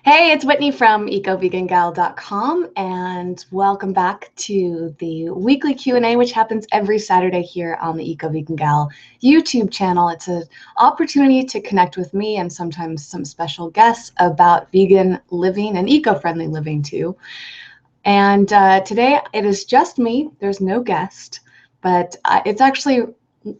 Hey, it's Whitney from EcoVeganGal.com, and welcome back to the weekly Q&A, which happens every Saturday here on the Eco Vegan Gal YouTube channel. It's an opportunity to connect with me and sometimes some special guests about vegan living and eco-friendly living too. And today it is just me. There's no guest, but it's actually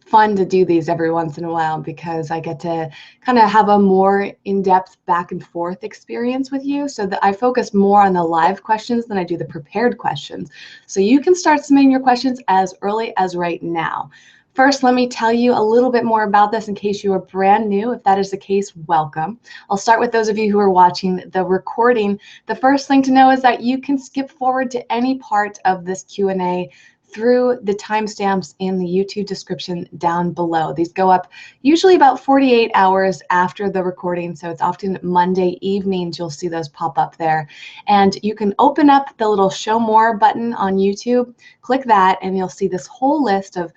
fun to do these every once in a while because I get to kind of have a more in-depth back and forth experience with you, so that I focus more on the live questions than I do the prepared questions. So you can start submitting your questions as early as right now. First, let me tell you a little bit more about this in case you are brand new. If that is the case, welcome. I'll start with those of you who are watching the recording. The first thing to know is that you can skip forward to any part of this Q&A through the timestamps in the YouTube description down below. These go up usually about 48 hours after the recording, so it's often Monday evenings you'll see those pop up there. And you can open up the little show more button on YouTube, click that, and you'll see this whole list of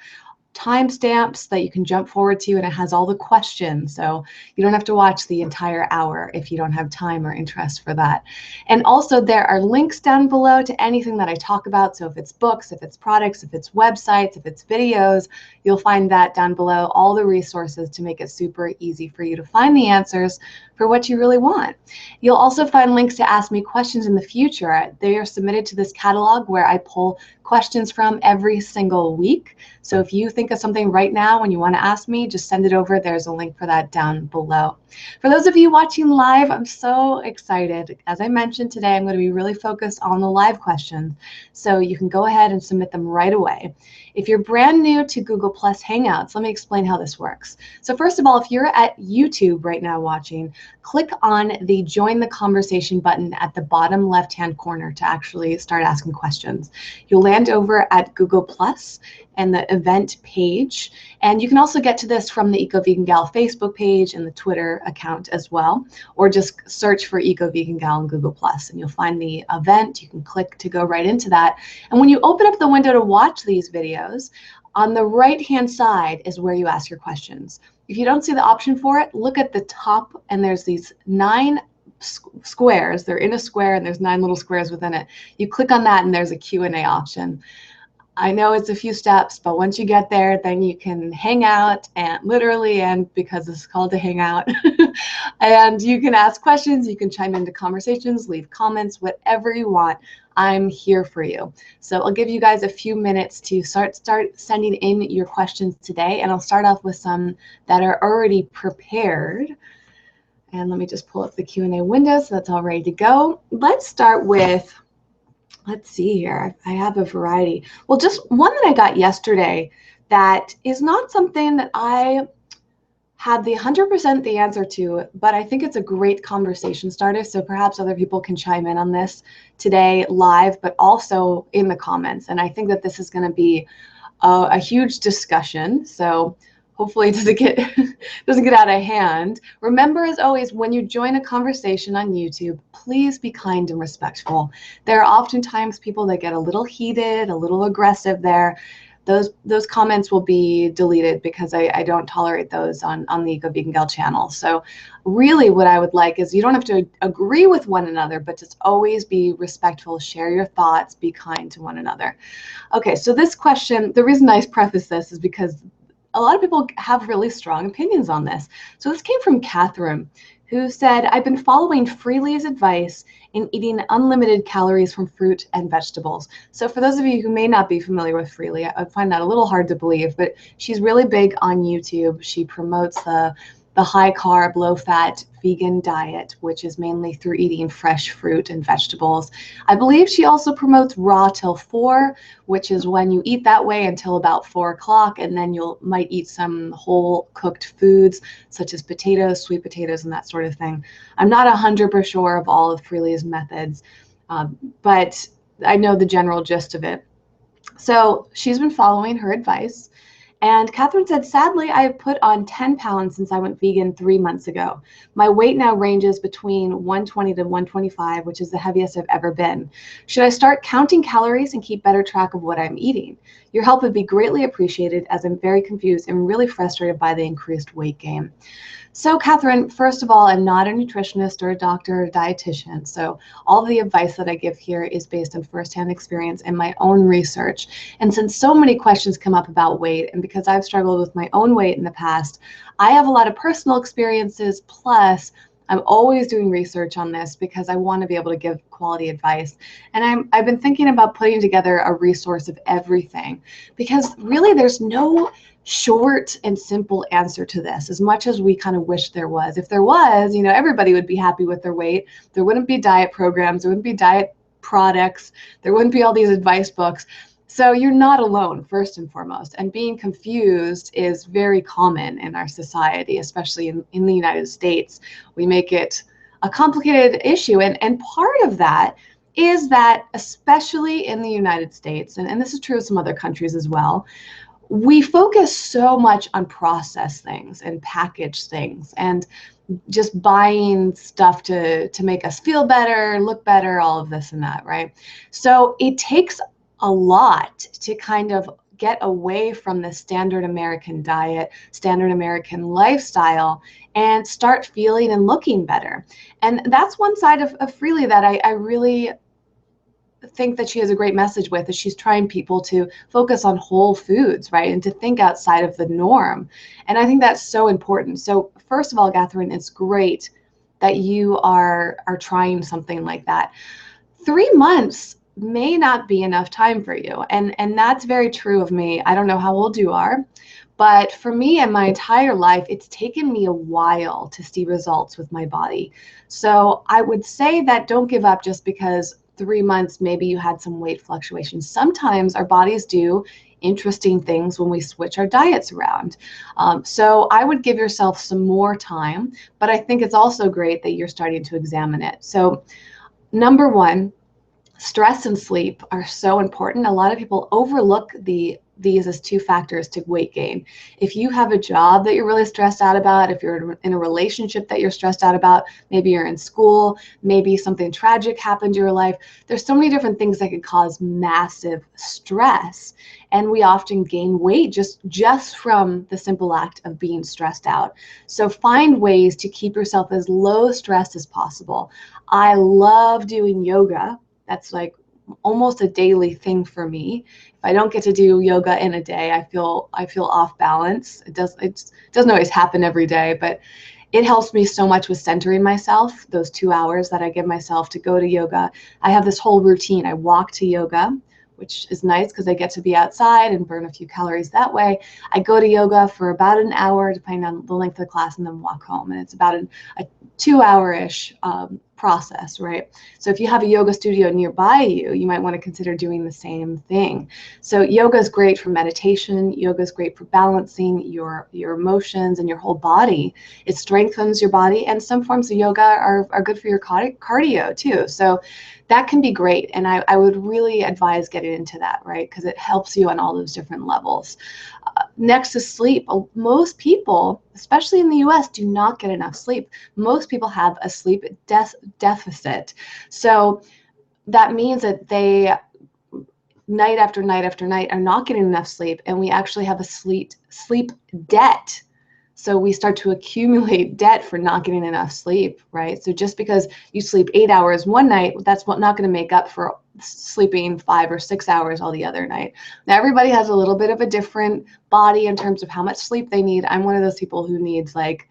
timestamps that you can jump forward to, and it has all the questions, so you don't have to watch the entire hour if you don't have time or interest for that. And also there are links down below to anything that I talk about, so if it's books, if it's products, if it's websites, if it's videos, you'll find that down below, all the resources to make it super easy for you to find the answers for what you really want. You'll also find links to ask me questions in the future. They are submitted to this catalog where I pull questions from every single week. So if you think of something right now when you want to ask me, just send it over. There's a link for that down below. For those of you watching live, I'm so excited. As I mentioned today, I'm going to be really focused on the live questions, so you can go ahead and submit them right away. If you're brand new to Google Plus Hangouts, let me explain how this works. So first of all, if you're at YouTube right now watching, click on the Join the Conversation button at the bottom left-hand corner to actually start asking questions. You'll land over at Google Plus and the event page. And you can also get to this from the Eco Vegan Gal Facebook page and the Twitter account as well, or just search for Eco Vegan Gal on Google Plus and you'll find the event. You can click to go right into that. And when you open up the window to watch these videos, on the right-hand side is where you ask your questions. If you don't see the option for it, look at the top, and there's these 9 squares. They're in a square and there's 9 little squares within it. You click on that and there's a Q&A option. I know it's a few steps, but once you get there, then you can hang out, and literally, and because it's called to hang out, and you can ask questions, you can chime into conversations, leave comments, whatever you want. I'm here for you. So I'll give you guys a few minutes to start sending in your questions today, and I'll start off with some that are already prepared. And let me just pull up the Q&A window so that's all ready to go. Let's start with, let's see here. I have a variety. Well, just one that I got yesterday that is not something that I had the 100% the answer to, but I think it's a great conversation starter. So perhaps other people can chime in on this today live, but also in the comments. And I think that this is going to be a huge discussion. So hopefully it doesn't get out of hand. Remember, as always, when you join a conversation on YouTube, please be kind and respectful. There are oftentimes people that get a little heated, a little aggressive there. Those comments will be deleted because I don't tolerate those on the Eco Vegan Gal channel. So really what I would like is you don't have to agree with one another, but just always be respectful, share your thoughts, be kind to one another. Okay, so this question, the reason I preface this is because a lot of people have really strong opinions on this. So this came from Catherine, who said, I've been following Freelee's advice in eating unlimited calories from fruit and vegetables. So for those of you who may not be familiar with Freelee, I find that a little hard to believe, but she's really big on YouTube. She promotes the high carb, low fat vegan diet, which is mainly through eating fresh fruit and vegetables. I believe she also promotes raw till 4, which is when you eat that way until about 4 o'clock, and then you might eat some whole cooked foods such as potatoes, sweet potatoes, and that sort of thing. I'm not 100% sure of all of Freelee's methods, but I know the general gist of it. So she's been following her advice. And Catherine said, sadly, I have put on 10 pounds since I went vegan 3 months ago. My weight now ranges between 120 to 125, which is the heaviest I've ever been. Should I start counting calories and keep better track of what I'm eating? Your help would be greatly appreciated, as I'm very confused and really frustrated by the increased weight gain. So, Catherine, first of all, I'm not a nutritionist or a doctor or a dietitian. So, all the advice that I give here is based on firsthand experience and my own research. And since so many questions come up about weight, and because I've struggled with my own weight in the past, I have a lot of personal experiences. Plus, I'm always doing research on this because I want to be able to give quality advice. And I've been thinking about putting together a resource of everything, because really there's no short and simple answer to this, as much as we kind of wish there was. If there was, everybody would be happy with their weight. There wouldn't be diet programs, there wouldn't be diet products, there wouldn't be all these advice books. So you're not alone, first and foremost. And being confused is very common in our society, especially in the United States. We make it a complicated issue. And part of that is that, especially in the United States, and this is true of some other countries as well, we focus so much on processed things and packaged things and just buying stuff to make us feel better, look better, all of this and that, right? So it takes a lot to kind of get away from the standard American diet, standard American lifestyle, and start feeling and looking better. And that's one side of Freelee that I really think that she has a great message with, is she's trying people to focus on whole foods, right? And to think outside of the norm. And I think that's so important. So first of all, Catherine, it's great that you are trying something like that. 3 months may not be enough time for you. And that's very true of me. I don't know how old you are, but for me and my entire life, it's taken me a while to see results with my body. So I would say that don't give up just because 3 months, maybe you had some weight fluctuations. Sometimes our bodies do interesting things when we switch our diets around. So I would give yourself some more time, but I think it's also great that you're starting to examine it. So number one, stress and sleep are so important. A lot of people overlook these as two factors to weight gain. If you have a job that you're really stressed out about, if you're in a relationship that you're stressed out about, maybe you're in school, maybe something tragic happened in your life, there's so many different things that could cause massive stress. And we often gain weight just from the simple act of being stressed out. So find ways to keep yourself as low stress as possible. I love doing yoga. That's like almost a daily thing for me. If I don't get to do yoga in a day, I feel off balance. It doesn't always happen every day, but it helps me so much with centering myself, those 2 hours that I give myself to go to yoga. I have this whole routine. I walk to yoga, which is nice because I get to be outside and burn a few calories that way. I go to yoga for about an hour, depending on the length of the class, and then walk home. And it's about a 2-hour-ish process, right? So if you have a yoga studio nearby you, you might want to consider doing the same thing. So yoga is great for meditation. Yoga is great for balancing your emotions and your whole body. It strengthens your body, and some forms of yoga are good for your cardio too. So that can be great. And I would really advise getting into that, right? Because it helps you on all those different levels. Next is sleep. Most people, especially in the US, do not get enough sleep. Most people have a sleep deficit. So that means that they, night after night after night, are not getting enough sleep. And we actually have a sleep debt. So we start to accumulate debt for not getting enough sleep, right? So just because you sleep 8 hours one night, that's not going to make up for sleeping 5 or 6 hours all the other night. Now, everybody has a little bit of a different body in terms of how much sleep they need. I'm one of those people who needs like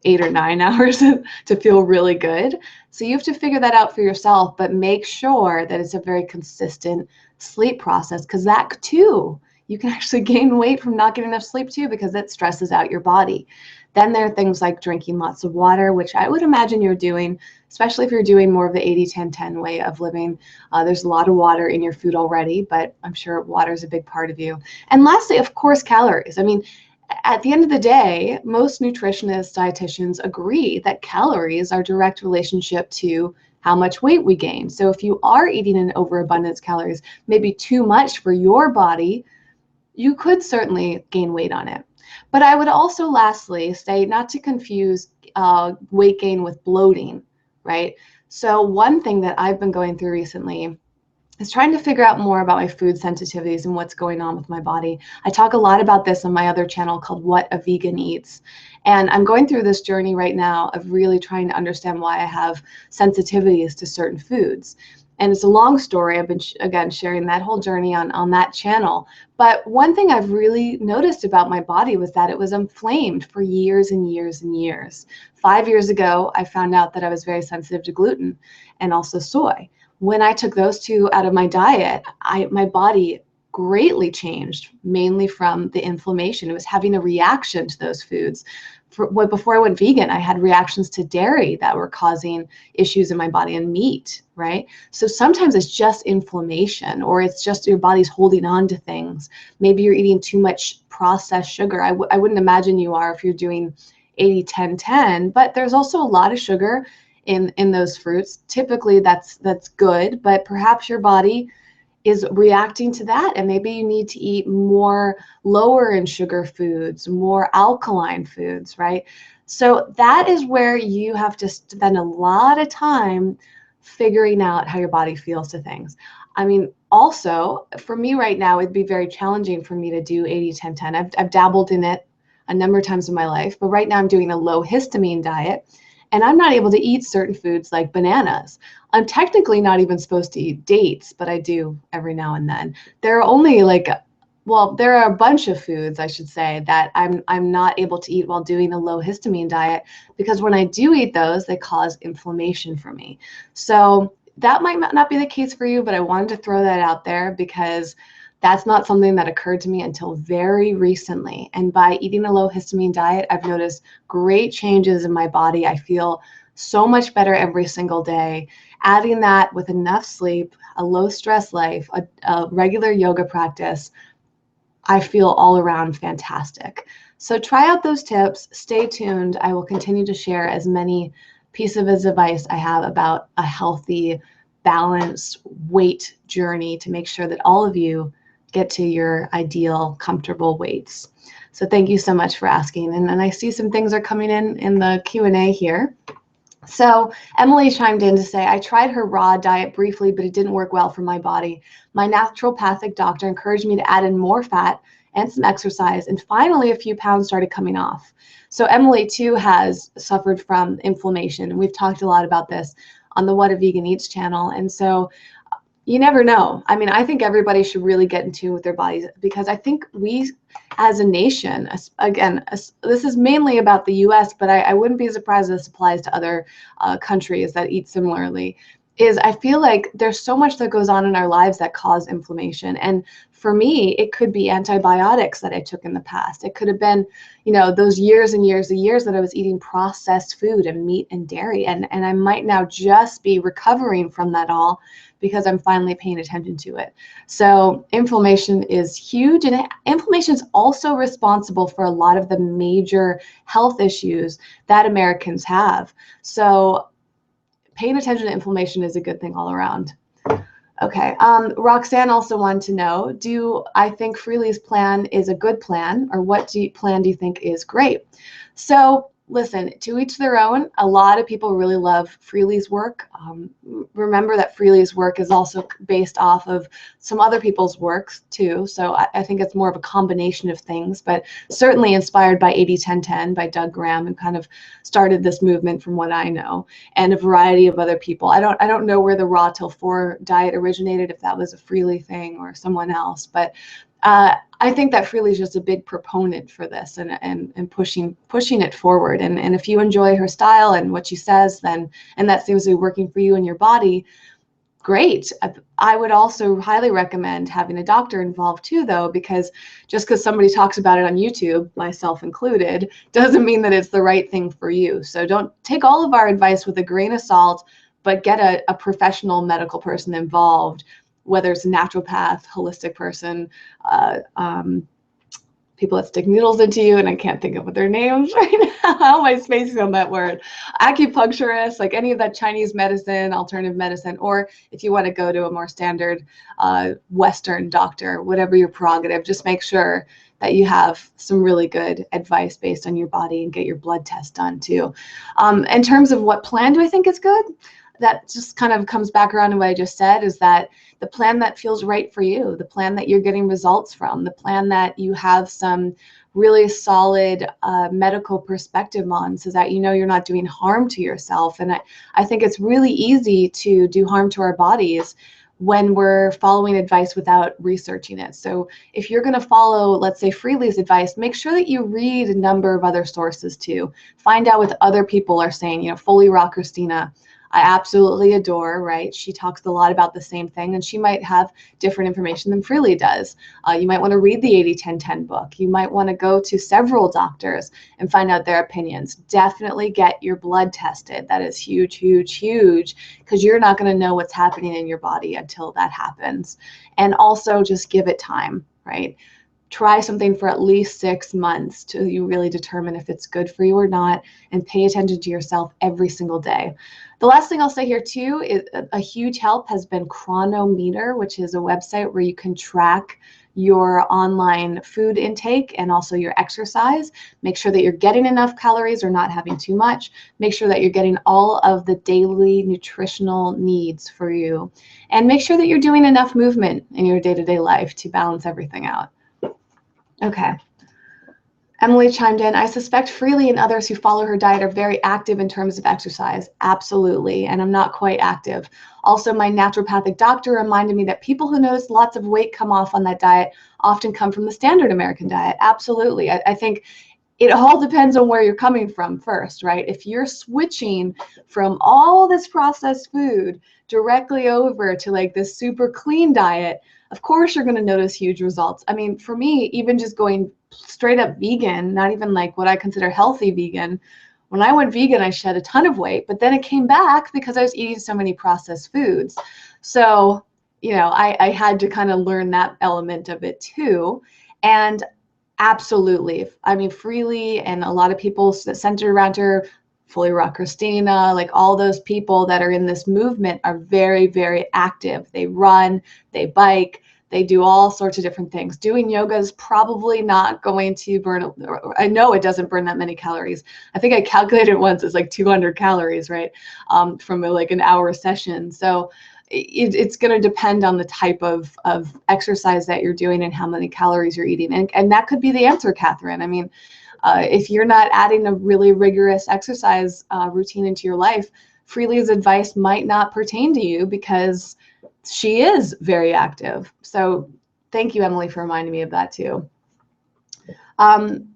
8 or 9 hours to feel really good. So you have to figure that out for yourself, but make sure that it's a very consistent sleep process, because that too, you can actually gain weight from not getting enough sleep too, because it stresses out your body. Then there are things like drinking lots of water, which I would imagine you're doing, especially if you're doing more of the 80-10-10 way of living. There's a lot of water in your food already, but I'm sure water is a big part of you. And lastly, of course, calories. I mean, at the end of the day, most nutritionists, dietitians agree that calories are a direct relationship to how much weight we gain. So if you are eating an overabundance of calories, maybe too much for your body, you could certainly gain weight on it. But I would also lastly say not to confuse weight gain with bloating, right? So one thing that I've been going through recently is trying to figure out more about my food sensitivities and what's going on with my body. I talk a lot about this on my other channel called What a Vegan Eats. And I'm going through this journey right now of really trying to understand why I have sensitivities to certain foods. And it's a long story. I've been, again, sharing that whole journey on that channel. But one thing I've really noticed about my body was that it was inflamed for years and years and years. 5 years ago, I found out that I was very sensitive to gluten and also soy. When I took those two out of my diet, my body greatly changed, mainly from the inflammation. It was having a reaction to those foods. Before I went vegan, I had reactions to dairy that were causing issues in my body, and meat, right? So sometimes it's just inflammation, or it's just your body's holding on to things. Maybe you're eating too much processed sugar. I wouldn't imagine you are if you're doing 80-10-10, but there's also a lot of sugar in those fruits. Typically that's good, but perhaps your body is reacting to that, and maybe you need to eat more lower in sugar foods, more alkaline foods, right? So that is where you have to spend a lot of time figuring out how your body feels to things. I mean, also for me right now, it'd be very challenging for me to do 80-10-10. I've dabbled in it a number of times in my life, but right now I'm doing a low histamine diet, and I'm not able to eat certain foods like bananas. I'm technically not even supposed to eat dates, but I do every now and then. There are only there are a bunch of foods, I should say, that I'm not able to eat while doing a low histamine diet, because when I do eat those, they cause inflammation for me. So that might not be the case for you, but I wanted to throw that out there because that's not something that occurred to me until very recently. And by eating a low histamine diet, I've noticed great changes in my body. I feel so much better every single day. Adding that with enough sleep, a low stress life, a regular yoga practice, I feel all around fantastic. So try out those tips. Stay tuned. I will continue to share as many pieces of advice I have about a healthy, balanced weight journey to make sure that all of you get to your ideal, comfortable weights. So thank you so much for asking. And then I see some things are coming in the Q&A here. So Emily chimed in to say, I tried her raw diet briefly, but it didn't work well for my body. My naturopathic doctor encouraged me to add in more fat and some exercise, and finally a few pounds started coming off. So Emily too has suffered from inflammation, and we've talked a lot about this on the What a Vegan Eats channel. And so you never know. I mean, I think everybody should really get in tune with their bodies, because I think we as a nation, again, this is mainly about the US, but I wouldn't be surprised if this applies to other countries that eat similarly, is I feel like there's so much that goes on in our lives that cause inflammation. And for me, it could be antibiotics that I took in the past. It could have been, those years and years and years that I was eating processed food and meat and dairy. And I might now just be recovering from that all because I'm finally paying attention to it. So inflammation is huge, and inflammation is also responsible for a lot of the major health issues that Americans have. So paying attention to inflammation is a good thing all around. Okay, Roxanne also wanted to know, do I think Freelee's plan is a good plan, or what plan do you think is great? So listen, to each their own. A lot of people really love Freelee's work. Remember that Freelee's work is also based off of some other people's works too. So I think it's more of a combination of things, but certainly inspired by 80-10-10 by Doug Graham, and kind of started this movement from what I know, and a variety of other people. I don't know where the Raw Till 4 diet originated, if that was a Freelee thing or someone else, but I think that Freelee is just a big proponent for this and pushing it forward. And if you enjoy her style and what she says, then, and that seems to be working for you and your body, great. I would also highly recommend having a doctor involved too, though, because just because somebody talks about it on YouTube, myself included, doesn't mean that it's the right thing for you. So don't take all of our advice with a grain of salt, but get a professional medical person involved, whether it's a naturopath, holistic person, people that stick needles into you, and I can't think of what their names right now. How am I spacing on that word? Acupuncturist, like any of that Chinese medicine, alternative medicine, or if you want to go to a more standard Western doctor, whatever your prerogative, just make sure that you have some really good advice based on your body, and get your blood test done too. In terms of what plan do I think is good? that just kind of comes back around to what I just said, is that the plan that feels right for you, the plan that you're getting results from, the plan that you have some really solid medical perspective on, so that you know you're not doing harm to yourself. And I think it's really easy to do harm to our bodies when we're following advice without researching it. So if you're going to follow, let's say, Freelee's advice, make sure that you read a number of other sources too. Find out what other people are saying. You know, Fully Raw Christina, I absolutely adore, right? She talks a lot about the same thing, and she might have different information than Freelee does. You might want to read the 80-10-10 book. You might want to go to several doctors and find out their opinions. Definitely get your blood tested. That is huge, huge, huge, because you're not going to know what's happening in your body until that happens. And also just give it time, right? Try something for at least 6 months till you really determine if it's good for you or not, and pay attention to yourself every single day. The last thing I'll say here too is a huge help has been Chronometer, which is a website where you can track your online food intake and also your exercise. Make sure that you're getting enough calories or not having too much. Make sure that you're getting all of the daily nutritional needs for you. And make sure that you're doing enough movement in your day-to-day life to balance everything out. Okay. Emily chimed in, I suspect Freelee and others who follow her diet are very active in terms of exercise. Absolutely. And I'm not quite active. Also, my naturopathic doctor reminded me that people who notice lots of weight come off on that diet often come from the standard American diet. Absolutely. I think it all depends on where you're coming from first, right? If you're switching from all this processed food directly over to like this super clean diet, of course you're going to notice huge results. I mean, for me, even just going straight up vegan, not even like what I consider healthy vegan, when I went vegan, I shed a ton of weight, but then it came back because I was eating so many processed foods. So, you know, I had to kind of learn that element of it too. And absolutely, I mean, Freelee and a lot of people centered around her, Fully Raw Christina, like all those people that are in this movement are very, very active. They run, they bike, they do all sorts of different things. Doing yoga is probably not going to burn, I know it doesn't burn that many calories. I think I calculated once, it's like 200 calories, right? From like an hour session. So it's going to depend on the type of exercise that you're doing and how many calories you're eating. And that could be the answer, Catherine. I mean, if you're not adding a really rigorous exercise routine into your life, Freelee's advice might not pertain to you because she is very active. So thank you, Emily, for reminding me of that too.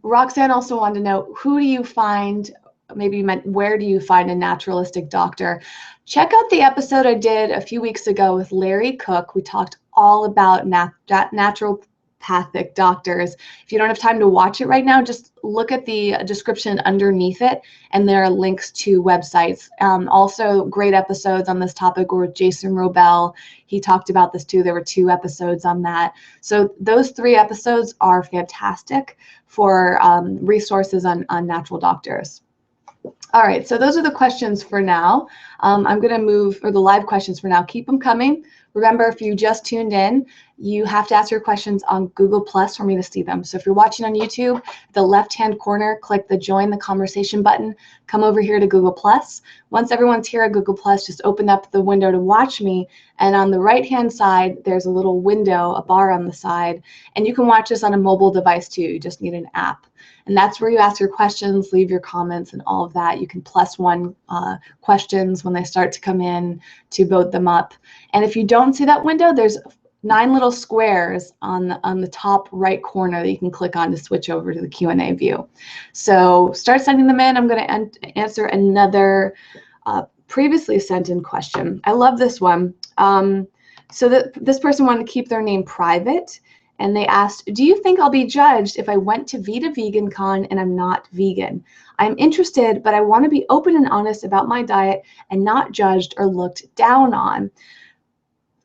Roxanne also wanted to know, who do you find, maybe you meant where do you find a naturalistic doctor? Check out the episode I did a few weeks ago with Larry Cook. We talked all about naturopathic doctors. If you don't have time to watch it right now, just look at the description underneath it, and there are links to websites. Also, great episodes on this topic were with Jason Robel. He talked about this too. There were 2 episodes on that. So those 3 episodes are fantastic for resources on natural doctors. All right, so those are the questions for now. I'm going to move, or the live questions for now. Keep them coming. Remember, if you just tuned in, you have to ask your questions on Google Plus for me to see them. So if you're watching on YouTube, the left-hand corner, click the Join the Conversation button. Come over here to Google Plus. Once everyone's here at Google Plus, just open up the window to watch me. And on the right-hand side, there's a little window, a bar on the side. And you can watch this on a mobile device too. You just need an app. And that's where you ask your questions, leave your comments, and all of that. You can +1 questions when they start to come in to vote them up. And if you don't see that window, there's 9 little squares on the top right corner that you can click on to switch over to the Q&A view. So start sending them in. I'm going to answer another previously sent in question. I love this one. So this person wanted to keep their name private. And they asked, do you think I'll be judged if I went to Vida Vegan Con and I'm not vegan? I'm interested, but I want to be open and honest about my diet and not judged or looked down on.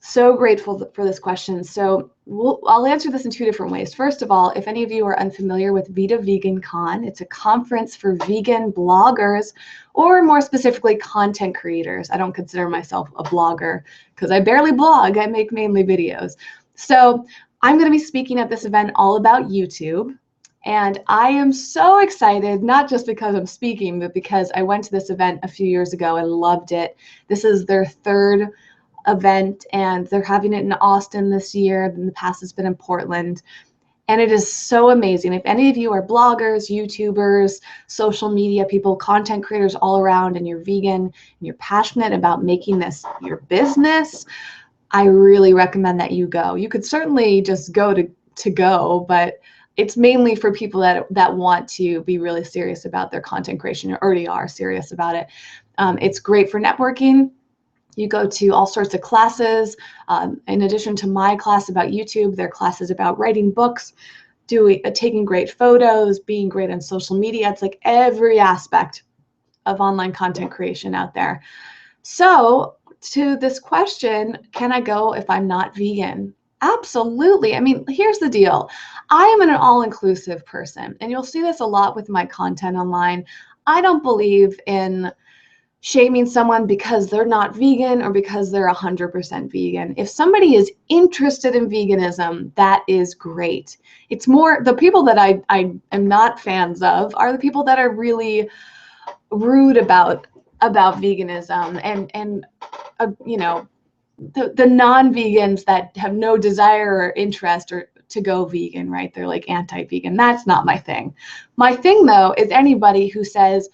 So grateful for this question. So I'll answer this in 2 different ways. First of all, if any of you are unfamiliar with Vida Vegan Con, it's a conference for vegan bloggers, or more specifically, content creators. I don't consider myself a blogger because I barely blog. I make mainly videos. So I'm going to be speaking at this event all about YouTube. And I am so excited, not just because I'm speaking, but because I went to this event a few years ago and loved it. This is their third event, and they're having it in Austin this year. In the past, it's been in Portland. And it is so amazing. If any of you are bloggers, YouTubers, social media people, content creators all around, and you're vegan and you're passionate about making this your business, I really recommend that you go. You could certainly just go to go, but it's mainly for people that want to be really serious about their content creation or already are serious about it. It's great for networking. You go to all sorts of classes. In addition to my class about YouTube, there are classes about writing books, taking great photos, being great on social media. It's like every aspect of online content creation out there. So to this question, can I go if I'm not vegan? Absolutely. I mean, here's the deal. I am an all-inclusive person, and you'll see this a lot with my content online. I don't believe in shaming someone because they're not vegan or because they're 100% vegan. If somebody is interested in veganism, that is great. It's more the people that I am not fans of are the people that are really rude about veganism and you know, the non-vegans that have no desire or interest or to go vegan, right? They're like anti-vegan. That's not my thing. My thing though is anybody who says,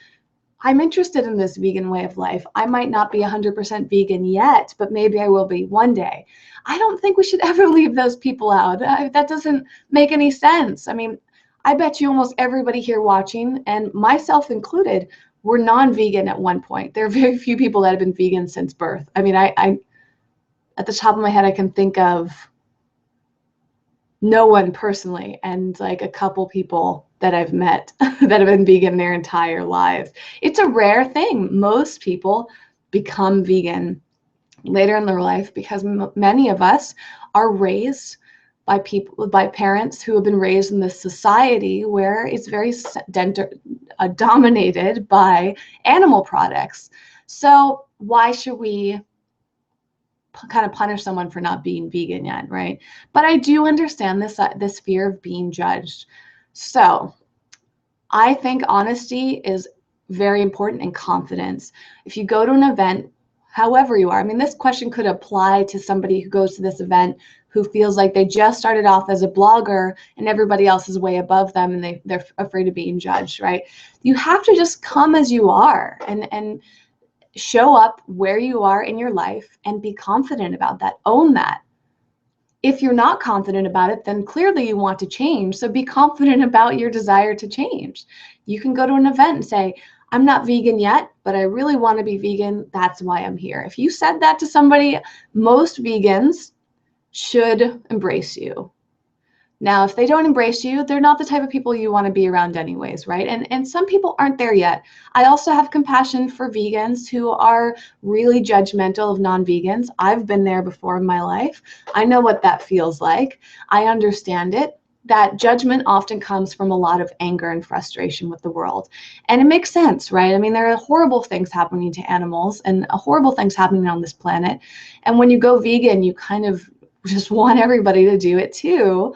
I'm interested in this vegan way of life. I might not be 100% vegan yet, but maybe I will be one day. I don't think we should ever leave those people out. That doesn't make any sense. I mean, I bet you almost everybody here watching, and myself included, were non-vegan at one point. There are very few people that have been vegan since birth. I mean, I at the top of my head, I can think of no one personally, and like a couple people that I've met that have been vegan their entire lives. It's a rare thing. Most people become vegan later in their life because many of us are raised by parents who have been raised in this society where it's very dominated by animal products. So why should we kind of punish someone for not being vegan yet, right? But I do understand this fear of being judged. So I think honesty is very important, and confidence. If you go to an event, however you are, I mean, this question could apply to somebody who goes to this event who feels like they just started off as a blogger and everybody else is way above them and they're afraid of being judged, right? You have to just come as you are and show up where you are in your life and be confident about that. Own that. If you're not confident about it, then clearly you want to change. So be confident about your desire to change. You can go to an event and say, I'm not vegan yet, but I really want to be vegan. That's why I'm here. If you said that to somebody, most vegans should embrace you. Now, if they don't embrace you, they're not the type of people you want to be around anyways, right? And some people aren't there yet. I also have compassion for vegans who are really judgmental of non-vegans. I've been there before in my life. I know what that feels like. I understand it. That judgment often comes from a lot of anger and frustration with the world. And it makes sense, right? I mean, there are horrible things happening to animals and horrible things happening on this planet. And when you go vegan, you kind of just want everybody to do it too.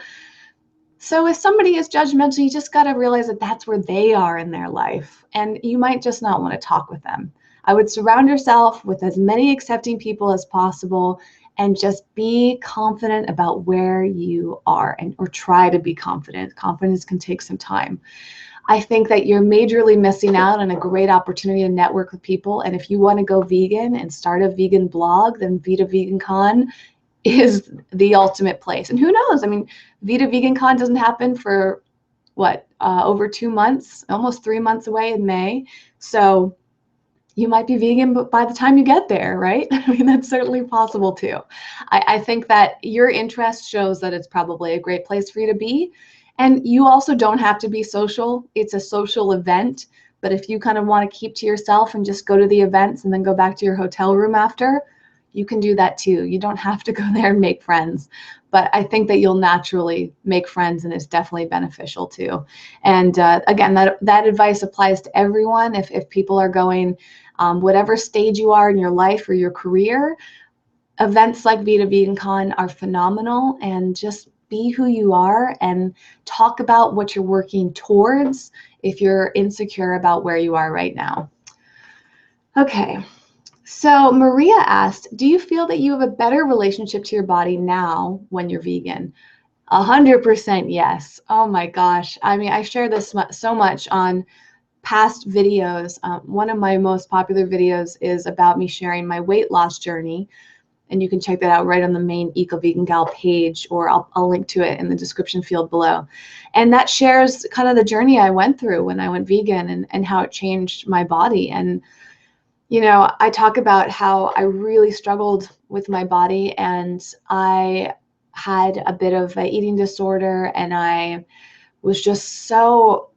So if somebody is judgmental, you just got to realize that that's where they are in their life, and you might just not want to talk with them. I would surround yourself with as many accepting people as possible and just be confident about where you are, or try to be confident. Confidence can take some time. I think that you're majorly missing out on a great opportunity to network with people. And if you want to go vegan and start a vegan blog, then Vida Vegan Con is the ultimate place. And who knows? I mean, Vida Vegan Con doesn't happen for what, over 2 months, almost 3 months away in May. So you might be vegan by the time you get there, right? I mean, that's certainly possible too. I think that your interest shows that it's probably a great place for you to be. And you also don't have to be social. It's a social event. But if you kind of want to keep to yourself and just go to the events and then go back to your hotel room after, you can do that too. You don't have to go there and make friends. But I think that you'll naturally make friends, and it's definitely beneficial too. And again, that advice applies to everyone. If people are going, whatever stage you are in your life or your career, events like Vida Vegan Con are phenomenal, and just be who you are and talk about what you're working towards if you're insecure about where you are right now. Okay, so Maria asked, do you feel that you have a better relationship to your body now when you're vegan? 100% yes. Oh my gosh. I mean, I share this so much on past videos. One of my most popular videos is about me sharing my weight loss journey. And you can check that out right on the main Eco Vegan Gal page, or I'll link to it in the description field below. And that shares kind of the journey I went through when I went vegan and how it changed my body. And, you know, I talk about how I really struggled with my body, and I had a bit of an eating disorder, and I was just so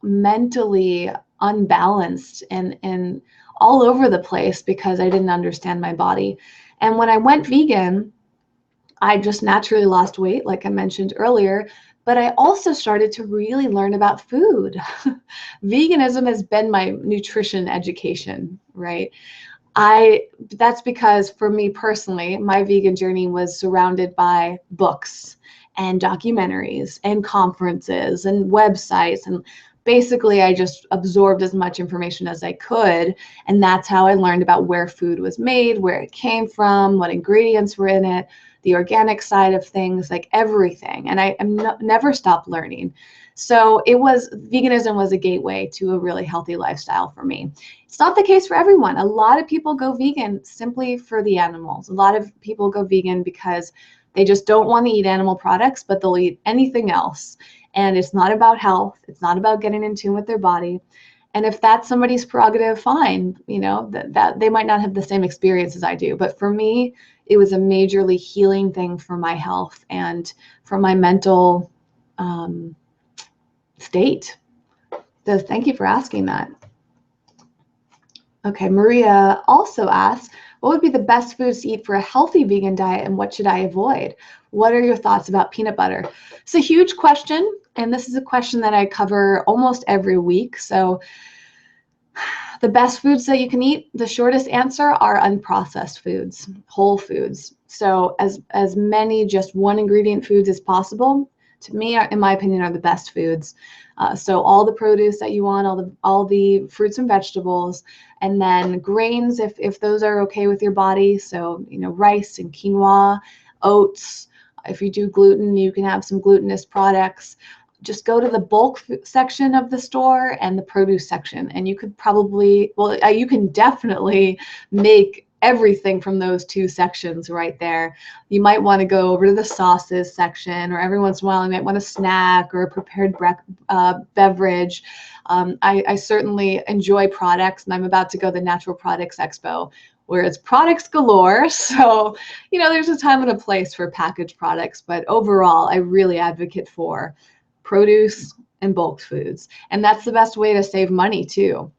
mentally unbalanced and all over the place because I didn't understand my body. And when I went vegan, I just naturally lost weight, like I mentioned earlier, but I also started to really learn about food. Veganism has been my nutrition education, right? That's because for me personally, my vegan journey was surrounded by books and documentaries and conferences and websites, and basically I just absorbed as much information as I could, and that's how I learned about where food was made, where it came from, what ingredients were in it, the organic side of things, like everything. And I never stopped learning. So veganism was a gateway to a really healthy lifestyle for me. It's not the case for everyone. A lot of people go vegan simply for the animals. A lot of people go vegan because they just don't want to eat animal products, but they'll eat anything else. And it's not about health. It's not about getting in tune with their body. And if that's somebody's prerogative, fine. You know, that they might not have the same experience as I do. But for me, it was a majorly healing thing for my health and for my mental state. So thank you for asking that. Okay, Maria also asks, what would be the best foods to eat for a healthy vegan diet, and what should I avoid? What are your thoughts about peanut butter? It's a huge question, and this is a question that I cover almost every week. So the best foods that you can eat, the shortest answer are unprocessed foods, whole foods. So as many just one ingredient foods as possible, to me, in my opinion, are the best foods. So all the produce that you want, all the fruits and vegetables, and then grains if those are okay with your body. So, you know, rice and quinoa, oats. If you do gluten, you can have some glutinous products. Just go to the bulk section of the store and the produce section, and you could probably, you can definitely make everything from those two sections right there. You might want to go over to the sauces section, or every once in a while you might want a snack or a prepared beverage. I certainly enjoy products, and I'm about to go to the Natural Products Expo, where it's products galore. So, you know, there's a time and a place for packaged products, but overall, I really advocate for produce and bulk foods. And that's the best way to save money too.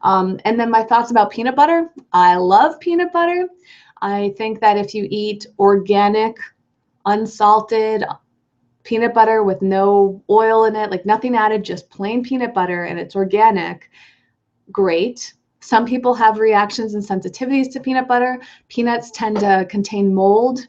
And then my thoughts about peanut butter. I love peanut butter. I think that if you eat organic, unsalted peanut butter with no oil in it, like nothing added, just plain peanut butter, and it's organic, great. Some people have reactions and sensitivities to peanut butter. Peanuts tend to contain mold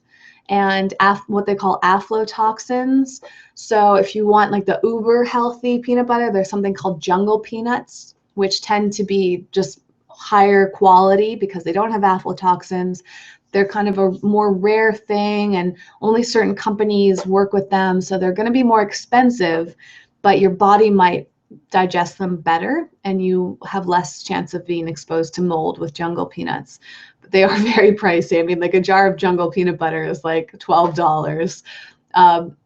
and what they call aflatoxins. So if you want like the uber healthy peanut butter, there's something called jungle peanuts, which tend to be just higher quality because they don't have aflatoxins. They're kind of a more rare thing, and only certain companies work with them. So they're going to be more expensive, but your body might digest them better, and you have less chance of being exposed to mold with jungle peanuts. But they are very pricey. I mean, like a jar of jungle peanut butter is like $12.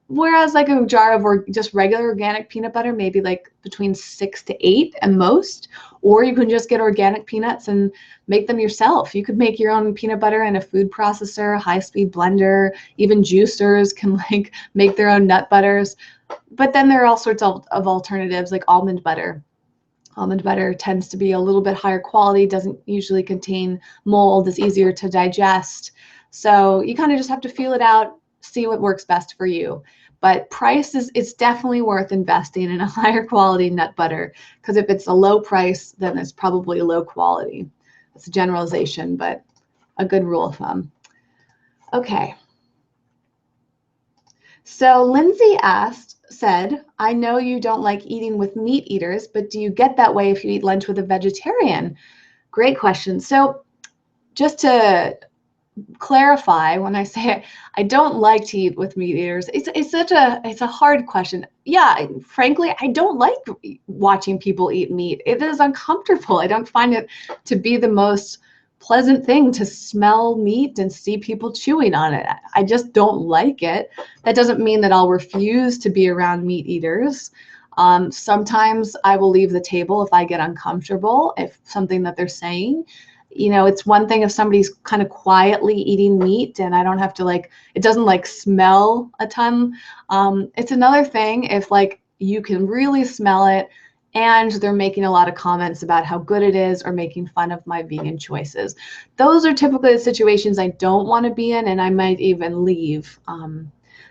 Whereas like a jar of just regular organic peanut butter, maybe like between 6 to 8 at most. Or you can just get organic peanuts and make them yourself. You could make your own peanut butter in a food processor, high-speed blender. Even juicers can like make their own nut butters. But then there are all sorts of alternatives like almond butter. Almond butter tends to be a little bit higher quality, doesn't usually contain mold, is easier to digest. So you kind of just have to feel it out, see what works best for you. But price it's definitely worth investing in a higher quality nut butter, because if it's a low price, then it's probably low quality. It's a generalization, but a good rule of thumb. Okay. So Lindsay said, I know you don't like eating with meat eaters, but do you get that way if you eat lunch with a vegetarian? Great question. So just to clarify, when I say I don't like to eat with meat eaters, it's a hard question. Yeah, frankly, I don't like watching people eat meat. It is uncomfortable. I don't find it to be the most pleasant thing to smell meat and see people chewing on it. I just don't like it. That doesn't mean that I'll refuse to be around meat eaters. Sometimes I will leave the table if I get uncomfortable, if something that they're saying. It's one thing if somebody's kind of quietly eating meat and I don't have to it doesn't smell a ton. It's another thing if you can really smell it and they're making a lot of comments about how good it is or making fun of my vegan choices. Those are typically the situations I don't want to be in, and I might even leave.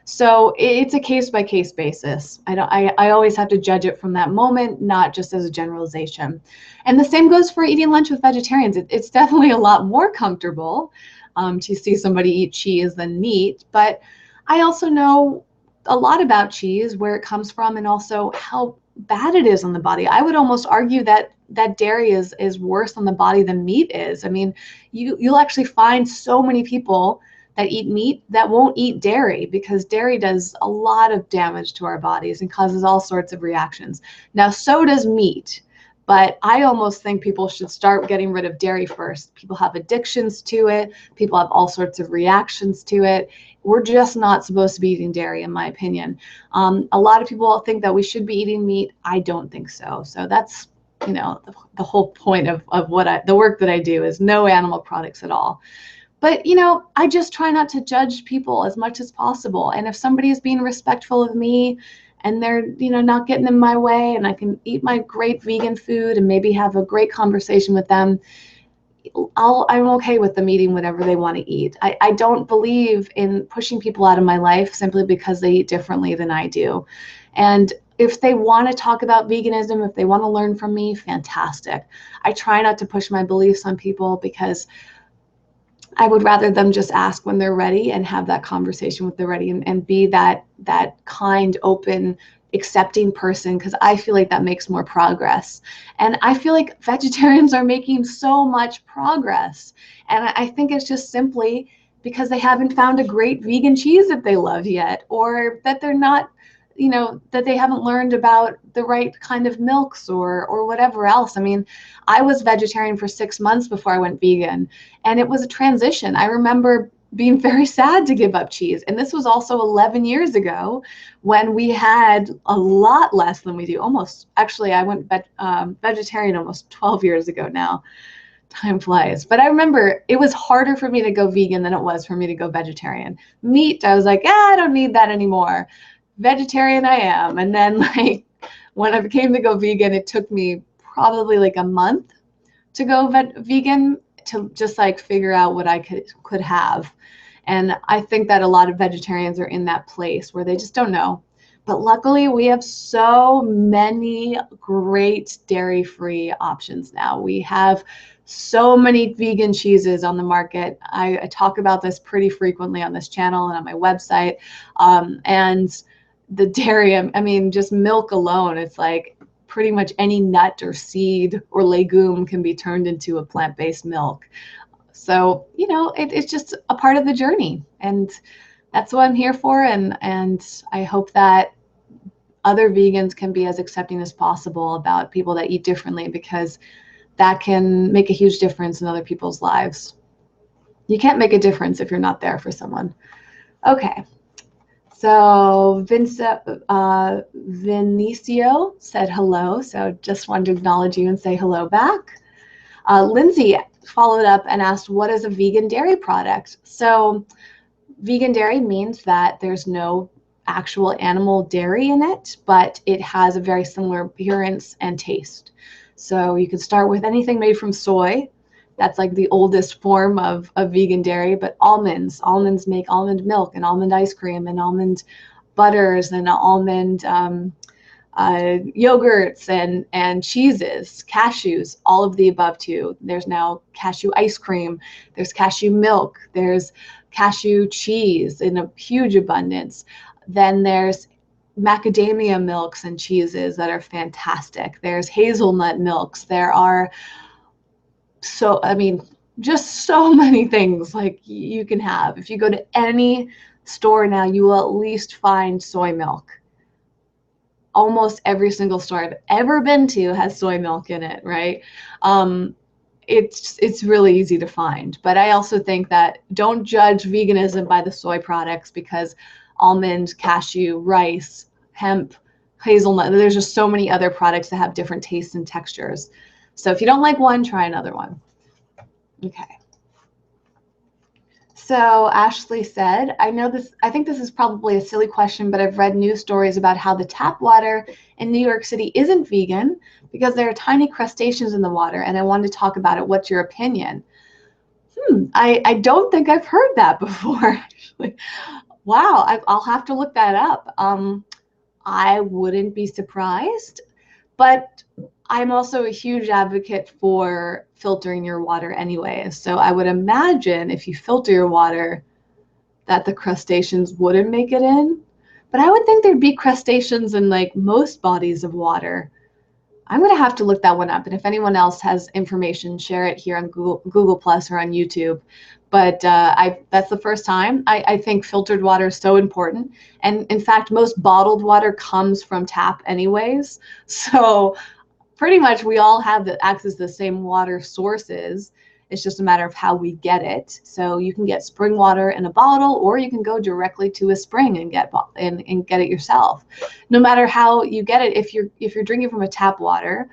So it's a case-by-case basis. I always have to judge it from that moment, not just as a generalization. And the same goes for eating lunch with vegetarians. It's definitely a lot more comfortable to see somebody eat cheese than meat, but I also know a lot about cheese, where it comes from, and also how bad it is on the body. I would almost argue that dairy is worse on the body than meat is. I mean, you'll actually find so many people that eat meat that won't eat dairy, because dairy does a lot of damage to our bodies and causes all sorts of reactions. Now, so does meat, but I almost think people should start getting rid of dairy first. People have addictions to it. People have all sorts of reactions to it. We're just not supposed to be eating dairy, in my opinion. A lot of people think that we should be eating meat. I don't think so. So that's, the whole point of the work that I do is no animal products at all. But, I just try not to judge people as much as possible. And if somebody is being respectful of me and they're, not getting in my way, and I can eat my great vegan food and maybe have a great conversation with them, I'm okay with them eating whatever they want to eat. I don't believe in pushing people out of my life simply because they eat differently than I do. And if they want to talk about veganism, if they want to learn from me, fantastic. I try not to push my beliefs on people, because I would rather them just ask when they're ready and have that conversation when they're ready, and be that kind, open, accepting person, because I feel like that makes more progress. And I feel like vegetarians are making so much progress. And I think it's just simply because they haven't found a great vegan cheese that they love yet, or that they're not, that they haven't learned about the right kind of milks or whatever else. I mean, I was vegetarian for 6 months before I went vegan, and it was a transition. I remember being very sad to give up cheese. And this was also 11 years ago, when we had a lot less than we do. Almost, actually, I went vegetarian almost 12 years ago now. Time flies. But I remember it was harder for me to go vegan than it was for me to go vegetarian. Meat, I was like, I don't need that anymore. Vegetarian I am. And then when I became to go vegan, it took me probably a month to go vegan, to just figure out what I could have. And I think that a lot of vegetarians are in that place where they just don't know. But luckily, we have so many great dairy-free options now. We have so many vegan cheeses on the market. I talk about this pretty frequently on this channel and on my website. And the dairy, I mean, just milk alone, it's pretty much any nut or seed or legume can be turned into a plant-based milk. So, it's just a part of the journey, and that's what I'm here for. And I hope that other vegans can be as accepting as possible about people that eat differently, because that can make a huge difference in other people's lives. You can't make a difference if you're not there for someone. Okay. So Vinicio said hello. So just wanted to acknowledge you and say hello back. Lindsay followed up and asked, what is a vegan dairy product? So vegan dairy means that there's no actual animal dairy in it, but it has a very similar appearance and taste. So you can start with anything made from soy. That's the oldest form of vegan dairy, but almonds make almond milk and almond ice cream and almond butters and almond yogurts and cheeses, cashews, all of the above too. There's now cashew ice cream, there's cashew milk, there's cashew cheese in a huge abundance. Then there's macadamia milks and cheeses that are fantastic. There's hazelnut milks. There are just so many things like you can have. If you go to any store now, you will at least find soy milk. Almost every single store I've ever been to has soy milk in it, right? It's really easy to find. But I also think that don't judge veganism by the soy products, because almond, cashew, rice, hemp, hazelnut, there's just so many other products that have different tastes and textures. So if you don't like one, try another one. Okay. So Ashley said, I think this is probably a silly question, but I've read news stories about how the tap water in New York City isn't vegan because there are tiny crustaceans in the water, and I wanted to talk about it. What's your opinion? I don't think I've heard that before, actually. Wow, I'll have to look that up. I wouldn't be surprised, but I'm also a huge advocate for filtering your water anyway. So I would imagine if you filter your water that the crustaceans wouldn't make it in. But I would think there'd be crustaceans in like most bodies of water. I'm going to have to look that one up. And if anyone else has information, share it here on Google Plus or on YouTube. But that's the first time. I think filtered water is so important. And in fact, most bottled water comes from tap anyways. So pretty much we all have access to the same water sources. It's just a matter of how we get it. So you can get spring water in a bottle, or you can go directly to a spring and get it yourself. No matter how you get it, if you're drinking from a tap water,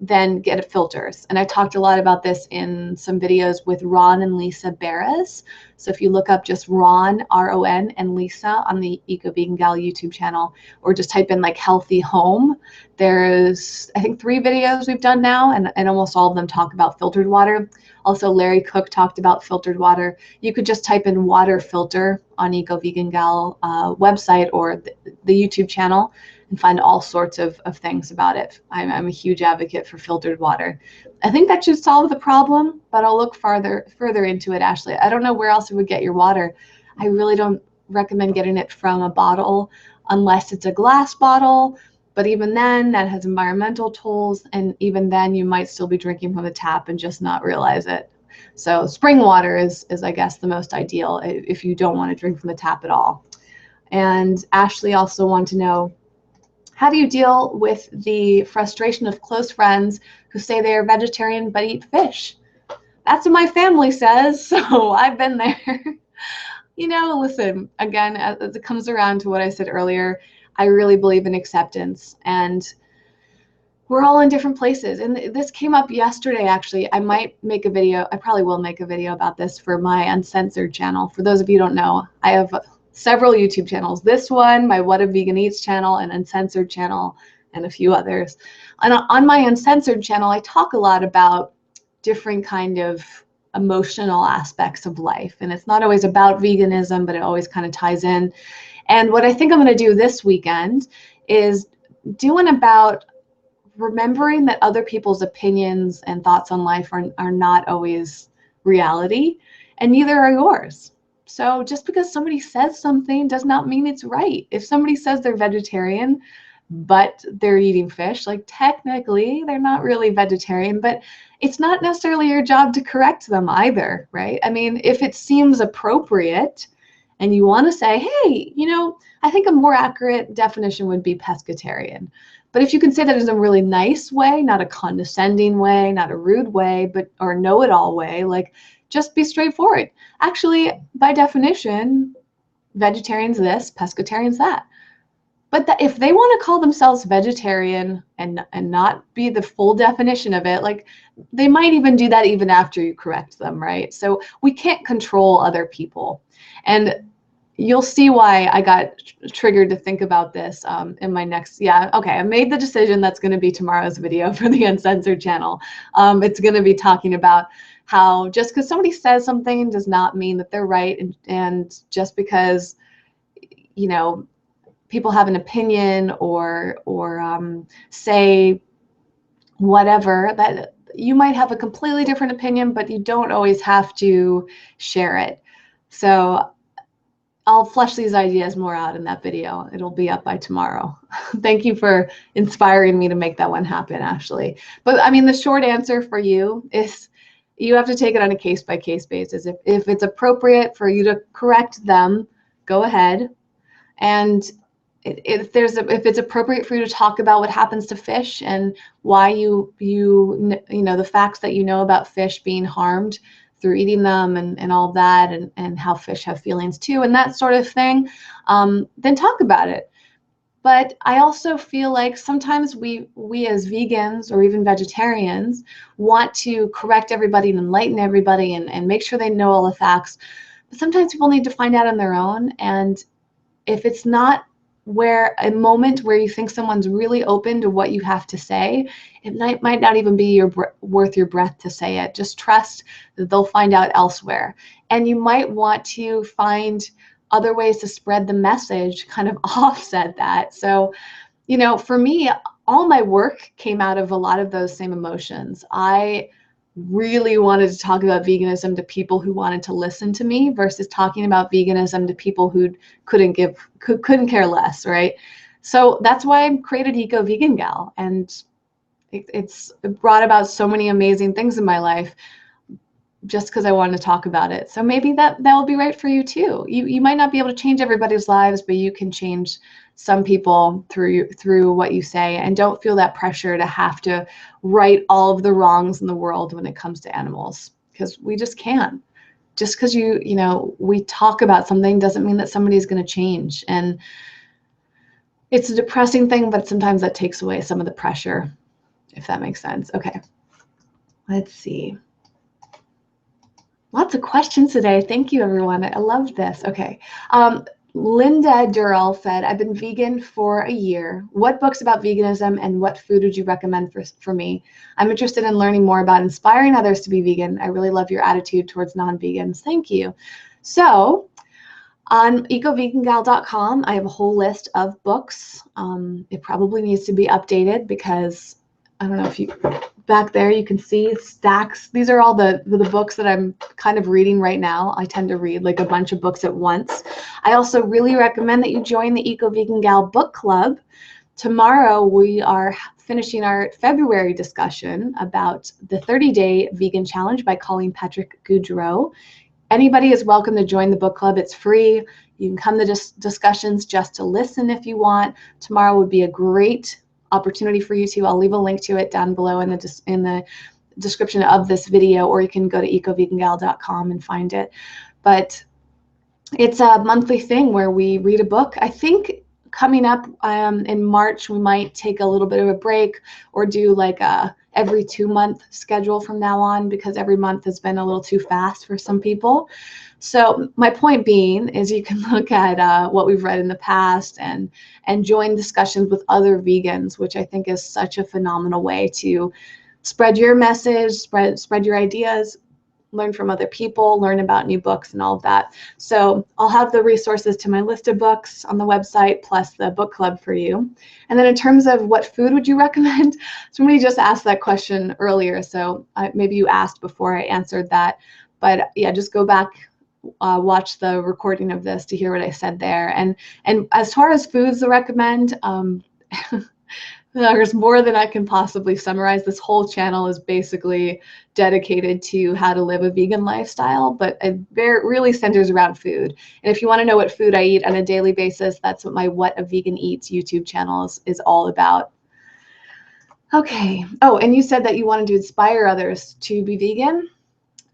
then get it filters. And I talked a lot about this in some videos with Ron and Lisa Barras. So if you look up just Ron, R-O-N, and Lisa on the Eco Vegan Gal YouTube channel, or just type in like healthy home, there's, I think, 3 videos we've done now, and almost all of them talk about filtered water. Also, Larry Cook talked about filtered water. You could just type in water filter on Eco Vegan Gal website or the YouTube channel and find all sorts of things about it. I'm a huge advocate for filtered water. I think that should solve the problem, but I'll look further into it, Ashley. I don't know where else you would get your water. I really don't recommend getting it from a bottle unless it's a glass bottle. But even then, that has environmental tolls, and even then, you might still be drinking from the tap and just not realize it. So spring water is I guess, the most ideal if you don't want to drink from the tap at all. And Ashley also wanted to know, how do you deal with the frustration of close friends who say they are vegetarian but eat fish? That's what my family says, so I've been there. Listen, again, as it comes around to what I said earlier, I really believe in acceptance, and we're all in different places. And this came up yesterday, actually. I probably will make a video about this for my Uncensored channel. For those of you who don't know, I have several YouTube channels. This one, my What a Vegan Eats channel, and Uncensored channel, and a few others. And on my Uncensored channel, I talk a lot about different kind of emotional aspects of life. And it's not always about veganism, but it always kind of ties in. And what I think I'm going to do this weekend is doing about remembering that other people's opinions and thoughts on life are not always reality, and neither are yours. So just because somebody says something does not mean it's right. If somebody says they're vegetarian, but they're eating fish, like technically they're not really vegetarian, but it's not necessarily your job to correct them either, right? I mean, if it seems appropriate and you want to say, hey, I think a more accurate definition would be pescatarian. But if you can say that in a really nice way, not a condescending way, not a rude way, or know-it-all way, like just be straightforward. Actually, by definition, vegetarian's this, pescatarian's that. But if they want to call themselves vegetarian and not be the full definition of it, like they might even do that even after you correct them, right? So we can't control other people. And you'll see why I got triggered to think about this in my next, I made the decision that's going to be tomorrow's video for the Uncensored channel. It's going to be talking about how just because somebody says something does not mean that they're right, and just because, people have an opinion or say whatever, that you might have a completely different opinion, but you don't always have to share it. So I'll flesh these ideas more out in that video. It'll be up by tomorrow. Thank you for inspiring me to make that one happen, Ashley. But I mean, the short answer for you is you have to take it on a case-by-case basis. If it's appropriate for you to correct them, go ahead. And if it's appropriate for you to talk about what happens to fish and why you know the facts that you know about fish being harmed through eating them and all that, and how fish have feelings too, and that sort of thing, then talk about it. But I also feel like sometimes we as vegans or even vegetarians want to correct everybody and enlighten everybody and make sure they know all the facts. But sometimes people need to find out on their own. And if it's not a moment where you think someone's really open to what you have to say, it might not even be worth your breath to say it. Just trust that they'll find out elsewhere. And you might want to find other ways to spread the message, kind of offset that. So, you know, for me, all my work came out of a lot of those same emotions. I really wanted to talk about veganism to people who wanted to listen to me versus talking about veganism to people who couldn't care less, right? So that's why I created Eco Vegan Gal, and it's brought about so many amazing things in my life just because I wanted to talk about it. So maybe that will be right for you too. You might not be able to change everybody's lives, but you can change some people through what you say, and don't feel that pressure to have to right all of the wrongs in the world when it comes to animals, because we just can't. Just because you know we talk about something doesn't mean that somebody's going to change. And it's a depressing thing, but sometimes that takes away some of the pressure, if that makes sense. Okay, let's see. Lots of questions today. Thank you, everyone. I love this. Okay. Linda Durrell said, I've been vegan for a year. What books about veganism and what food would you recommend for me? I'm interested in learning more about inspiring others to be vegan. I really love your attitude towards non-vegans. Thank you. So on ecovegangal.com, I have a whole list of books. It probably needs to be updated because I don't know if you, back there you can see stacks. These are all the books that I'm kind of reading right now. I tend to read like a bunch of books at once. I also really recommend that you join the Eco Vegan Gal book club. Tomorrow we are finishing our February discussion about the 30-day vegan challenge by Colleen Patrick Goudreau. Anybody is welcome to join the book club. It's free. You can come to discussions just to listen if you want. Tomorrow would be a great opportunity for you to. I'll leave a link to it down below in the description of this video, or you can go to ecovegangal.com and find it. But it's a monthly thing where we read a book. I think coming up in March, we might take a little bit of a break or do like a every 2-month schedule from now on, because every month has been a little too fast for some people. So my point being is you can look at what we've read in the past and join discussions with other vegans, which I think is such a phenomenal way to spread your message, spread your ideas, learn from other people, learn about new books and all of that. So I'll have the resources to my list of books on the website, plus the book club for you. And then in terms of what food would you recommend, somebody just asked that question earlier, so maybe you asked before I answered that. But yeah, just go back, watch the recording of this to hear what I said there. And as far as foods to recommend, there's more than I can possibly summarize. This whole channel is basically dedicated to how to live a vegan lifestyle, but it really centers around food. And if you want to know what food I eat on a daily basis, that's what my What a Vegan Eats YouTube channel is all about. Okay. Oh, and you said that you wanted to inspire others to be vegan.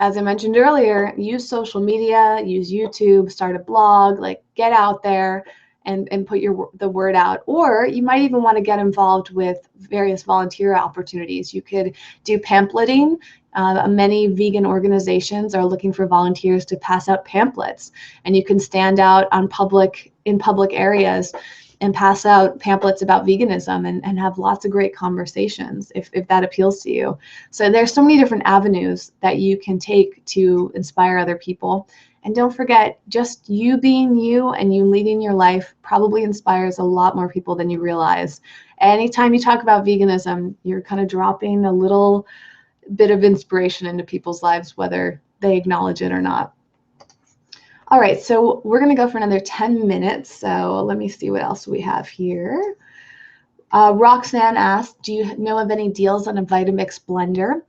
As I mentioned earlier, use social media, use YouTube, start a blog, like get out there and put the word out. Or you might even want to get involved with various volunteer opportunities. You could do pamphleting. Many vegan organizations are looking for volunteers to pass out pamphlets, and you can stand out in public areas and pass out pamphlets about veganism and have lots of great conversations if that appeals to you. So there's so many different avenues that you can take to inspire other people. And don't forget, just you being you and you leading your life probably inspires a lot more people than you realize. Anytime you talk about veganism, you're kind of dropping a little bit of inspiration into people's lives, whether they acknowledge it or not. All right, so we're going to go for another 10 minutes. So let me see what else we have here. Roxanne asked, do you know of any deals on a Vitamix blender?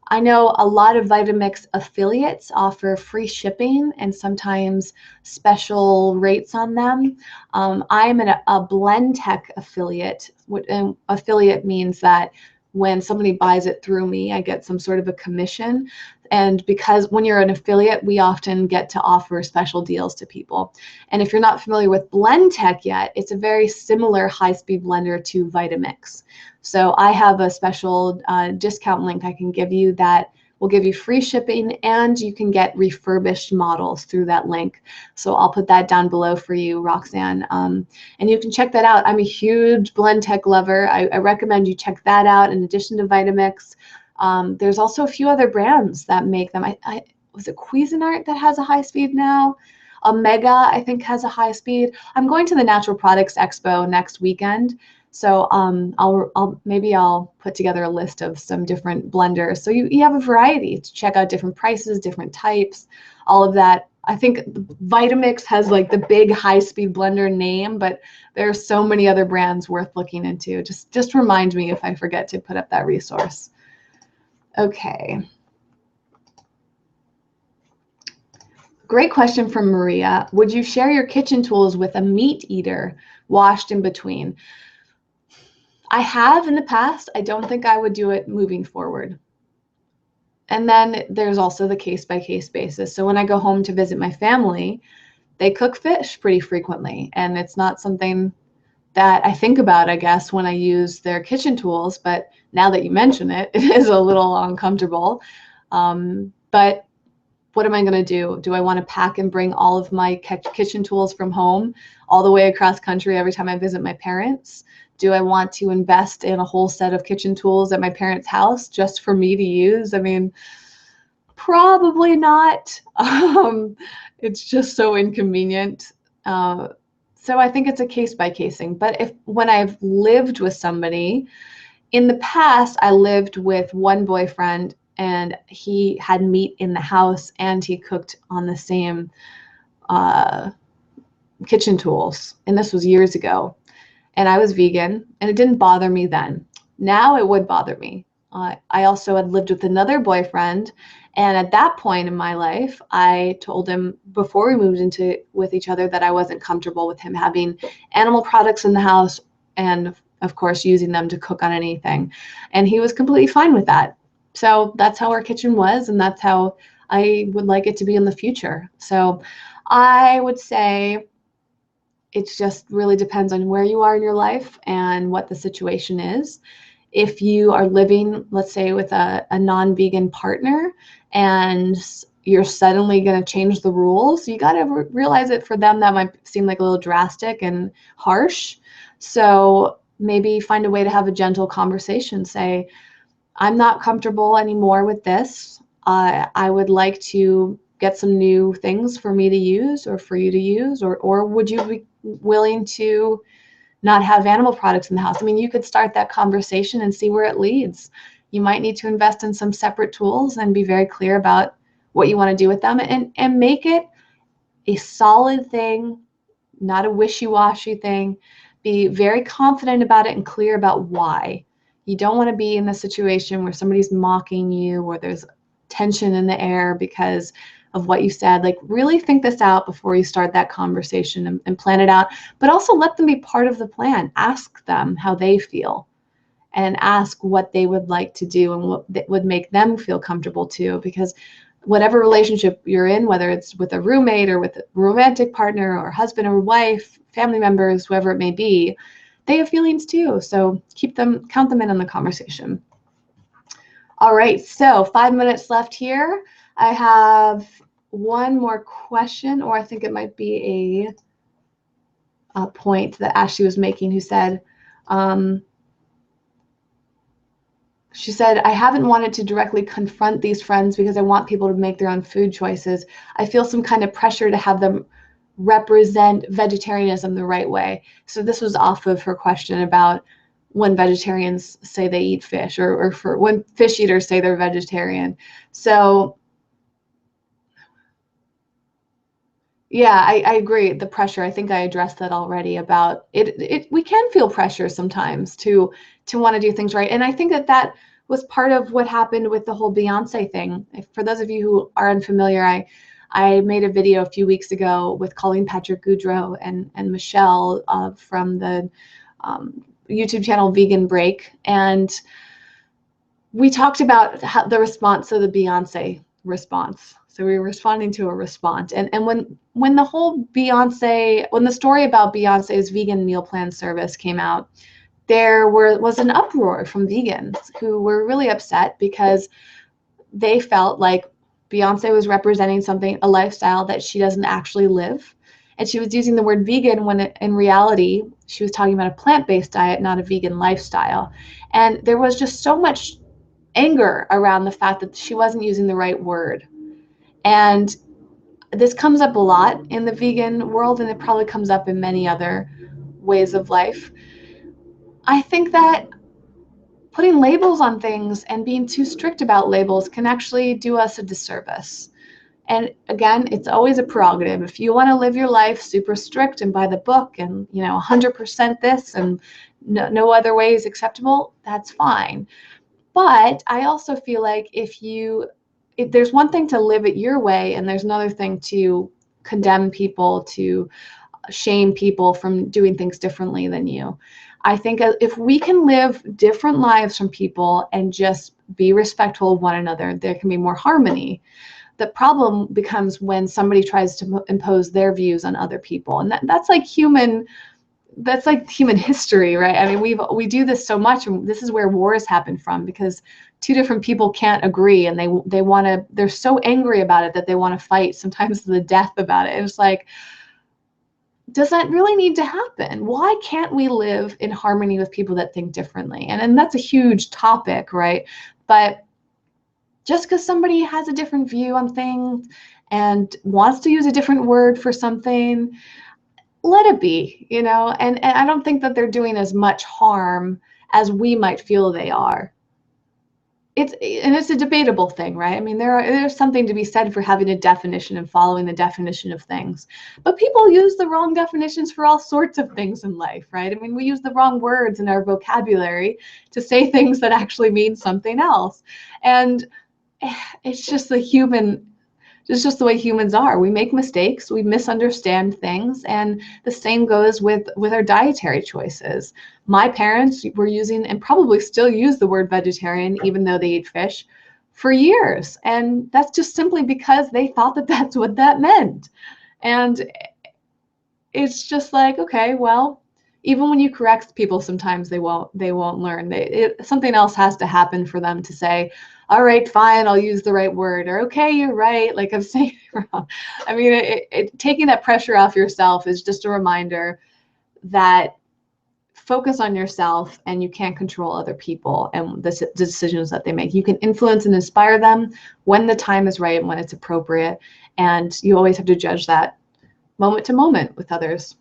I know a lot of Vitamix affiliates offer free shipping and sometimes special rates on them. I'm a Blend Tech affiliate. And affiliate means that when somebody buys it through me, I get some sort of a commission. And because when you're an affiliate, we often get to offer special deals to people. And if you're not familiar with Blend Tech yet, it's a very similar high-speed blender to Vitamix. So I have a special discount link I can give you that will give you free shipping, and you can get refurbished models through that link. So I'll put that down below for you, Roxanne. And you can check that out. I'm a huge Blend Tech lover. I recommend you check that out in addition to Vitamix. There's also a few other brands that make them. Was it Cuisinart that has a high speed now? Omega, I think, has a high speed. I'm going to the Natural Products Expo next weekend. So maybe I'll put together a list of some different blenders. So you have a variety to check out different prices, different types, all of that. I think Vitamix has like the big high-speed blender name, but there are so many other brands worth looking into. Just remind me if I forget to put up that resource. Okay. Great question from Maria. Would you share your kitchen tools with a meat eater washed in between? I have in the past. I don't think I would do it moving forward. And then there's also the case-by-case basis. So when I go home to visit my family, they cook fish pretty frequently. And it's not something that I think about, I guess, when I use their kitchen tools. But now that you mention it, it is a little uncomfortable. But what am I going to do? Do I want to pack and bring all of my kitchen tools from home all the way across country every time I visit my parents? Do I want to invest in a whole set of kitchen tools at my parents' house just for me to use? I mean, probably not. It's just so inconvenient. So I think it's a case-by-case thing. But when I've lived with somebody, in the past, I lived with one boyfriend, and he had meat in the house, and he cooked on the same kitchen tools. And this was years ago. And I was vegan, and it didn't bother me then. Now it would bother me. I also had lived with another boyfriend, and at that point in my life, I told him before we moved with each other that I wasn't comfortable with him having animal products in the house and, of course, using them to cook on anything. And he was completely fine with that. So that's how our kitchen was, and that's how I would like it to be in the future. So I would say it just really depends on where you are in your life and what the situation is. If you are living, let's say, with a non-vegan partner and you're suddenly going to change the rules, you got to realize it. For them, that might seem like a little drastic and harsh. So maybe find a way to have a gentle conversation. Say, I'm not comfortable anymore with this. I would like to get some new things for me to use or for you to use, or would you be willing to not have animal products in the house? I mean, you could start that conversation and see where it leads. You might need to invest in some separate tools and be very clear about what you want to do with them, and make it a solid thing, not a wishy-washy thing. Be very confident about it and clear about why. You don't want to be in the situation where somebody's mocking you, or there's tension in the air because of what you said. Like, really think this out before you start that conversation, and plan it out. But also let them be part of the plan. Ask them how they feel, and ask what they would like to do and what would make them feel comfortable too. Because whatever relationship you're in, whether it's with a roommate or with a romantic partner or husband or wife, family members, whoever it may be, they have feelings too. So count them in on the conversation. All right, so 5 minutes left here. I have one more question, or I think it might be a point that Ashley was making, who said, she said, I haven't wanted to directly confront these friends because I want people to make their own food choices. I feel some kind of pressure to have them represent vegetarianism the right way. So this was off of her question about when vegetarians say they eat fish, or for when fish eaters say they're vegetarian. So Yeah, I agree. The pressure, I think I addressed that already about it. We can feel pressure sometimes to want to do things right. And I think that that was part of what happened with the whole Beyonce thing. For those of you who are unfamiliar, I made a video a few weeks ago with Colleen Patrick Goudreau and Michelle from the YouTube channel Vegan Break. And we talked about how the response of the Beyonce response. So we were responding to a response. And when the whole Beyonce, when the story about Beyonce's vegan meal plan service came out, was an uproar from vegans who were really upset because they felt like Beyonce was representing something, a lifestyle that she doesn't actually live. And she was using the word vegan when in reality, she was talking about a plant-based diet, not a vegan lifestyle. And there was just so much anger around the fact that she wasn't using the right word. And this comes up a lot in the vegan world, and it probably comes up in many other ways of life. I think that putting labels on things and being too strict about labels can actually do us a disservice. And again, it's always a prerogative. If you want to live your life super strict and by the book and 100% this and no other way is acceptable, that's fine. But I also feel like if there's one thing to live it your way, and there's another thing to condemn people, to shame people from doing things differently than you. I think if we can live different lives from people and just be respectful of one another, there can be more harmony. The problem becomes when somebody tries to impose their views on other people, and that's like human history, right? I mean, we do this so much, and this is where wars happen from, because two different people can't agree, and they're so angry about it that they want to fight, sometimes to the death about it. And it's like, does that really need to happen? Why can't we live in harmony with people that think differently? And that's a huge topic, right? But just because somebody has a different view on things and wants to use a different word for something, let it be, and I don't think that they're doing as much harm as we might feel they are. It's a debatable thing, right? I mean, there's something to be said for having a definition and following the definition of things. But people use the wrong definitions for all sorts of things in life, right? I mean, we use the wrong words in our vocabulary to say things that actually mean something else. And it's just the way humans are. We make mistakes, we misunderstand things, and the same goes with our dietary choices. My parents were using, and probably still use, the word vegetarian, even though they eat fish, for years. And that's just simply because they thought that that's what that meant. And it's just like, okay, well, even when you correct people, sometimes they won't learn. Something else has to happen for them to say, all right, fine, I'll use the right word, or okay, you're right, like I'm saying it wrong. I mean, taking that pressure off yourself is just a reminder that focus on yourself, and you can't control other people and the decisions that they make. You can influence and inspire them when the time is right and when it's appropriate, and you always have to judge that moment to moment with others.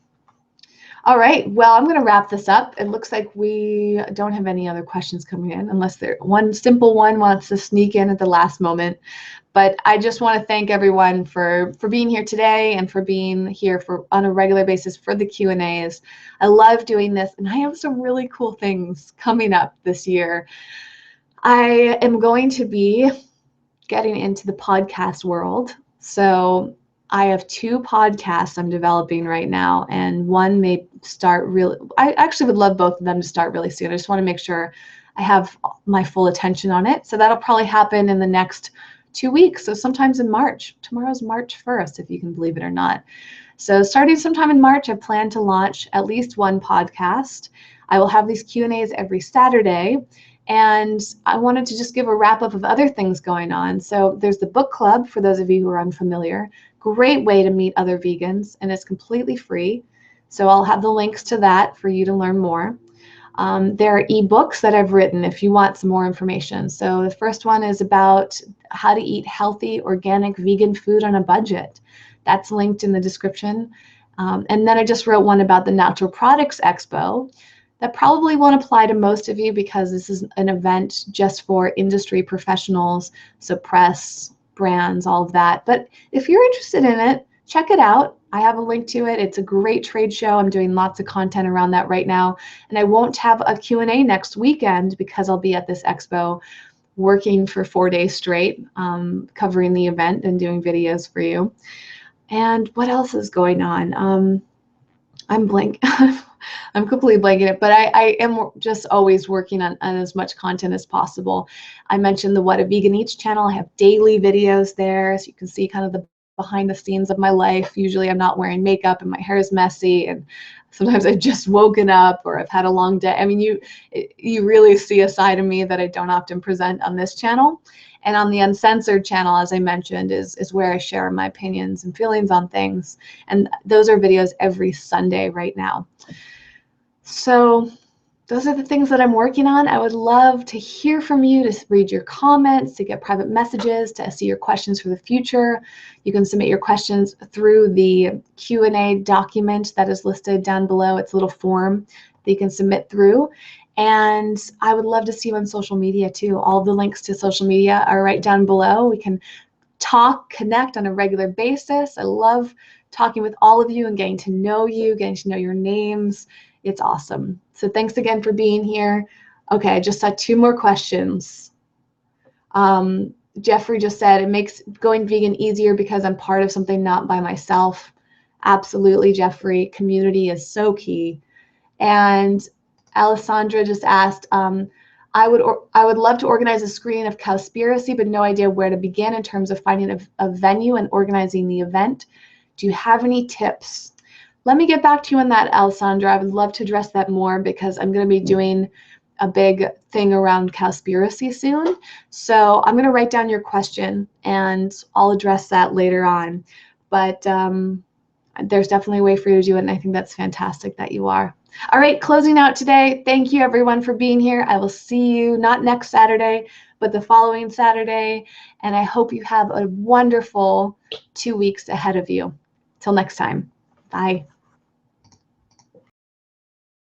All right, well, I'm going to wrap this up. It looks like we don't have any other questions coming in, unless one simple one wants to sneak in at the last moment. But I just want to thank everyone for being here today and for being here on a regular basis for the Q&As. I love doing this, and I have some really cool things coming up this year. I am going to be getting into the podcast world. So I have 2 podcasts I'm developing right now, and one may start I actually would love both of them to start really soon. I just want to make sure I have my full attention on it. So that'll probably happen in the next 2 weeks. So sometimes in March. Tomorrow's March 1st, if you can believe it or not. So starting sometime in March, I plan to launch at least one podcast. I will have these Q&As every Saturday. And I wanted to just give a wrap up of other things going on. So there's the book club, for those of you who are unfamiliar. Great way to meet other vegans, and it's completely free. So I'll have the links to that for you to learn more. There are ebooks that I've written if you want some more information. So the first one is about how to eat healthy, organic, vegan food on a budget. That's linked in the description. And then I just wrote one about the Natural Products Expo. That probably won't apply to most of you because this is an event just for industry professionals, so press, brands, all of that. But if you're interested in it, check it out. I have a link to it. It's a great trade show. I'm doing lots of content around that right now. And I won't have a Q&A next weekend because I'll be at this expo working for 4 days straight, covering the event and doing videos for you. And what else is going on? I'm blank. I'm completely blanking it, but I am just always working on as much content as possible. I mentioned the What a Vegan Eats channel. I have daily videos there, so you can see kind of the behind the scenes of my life. Usually I'm not wearing makeup and my hair is messy, and sometimes I've just woken up or I've had a long day. I mean, you really see a side of me that I don't often present on this channel. And on the Uncensored channel, as I mentioned, is where I share my opinions and feelings on things. And those are videos every Sunday right now. So those are the things that I'm working on. I would love to hear from you, to read your comments, to get private messages, to see your questions for the future. You can submit your questions through the Q&A document that is listed down below. It's a little form that you can submit through. And I would love to see you on social media too. All the links to social media are right down below. We can talk, connect on a regular basis. I love talking with all of you and getting to know you, getting to know your names. It's awesome. So thanks again for being here. Okay, I just saw 2 more questions. Jeffrey just said, it makes going vegan easier because I'm part of something, not by myself. Absolutely, Jeffrey. Community is so key. And Alessandra just asked, I would love to organize a screening of Cowspiracy, but no idea where to begin in terms of finding a venue and organizing the event. Do you have any tips? Let me get back to you on that, Alessandra. I would love to address that more because I'm going to be doing a big thing around Cowspiracy soon. So I'm going to write down your question and I'll address that later on. But there's definitely a way for you to do it, and I think that's fantastic that you are. All right, closing out today. Thank you everyone for being here. I will see you not next Saturday, but the following Saturday. And I hope you have a wonderful 2 weeks ahead of you. Till next time. Bye.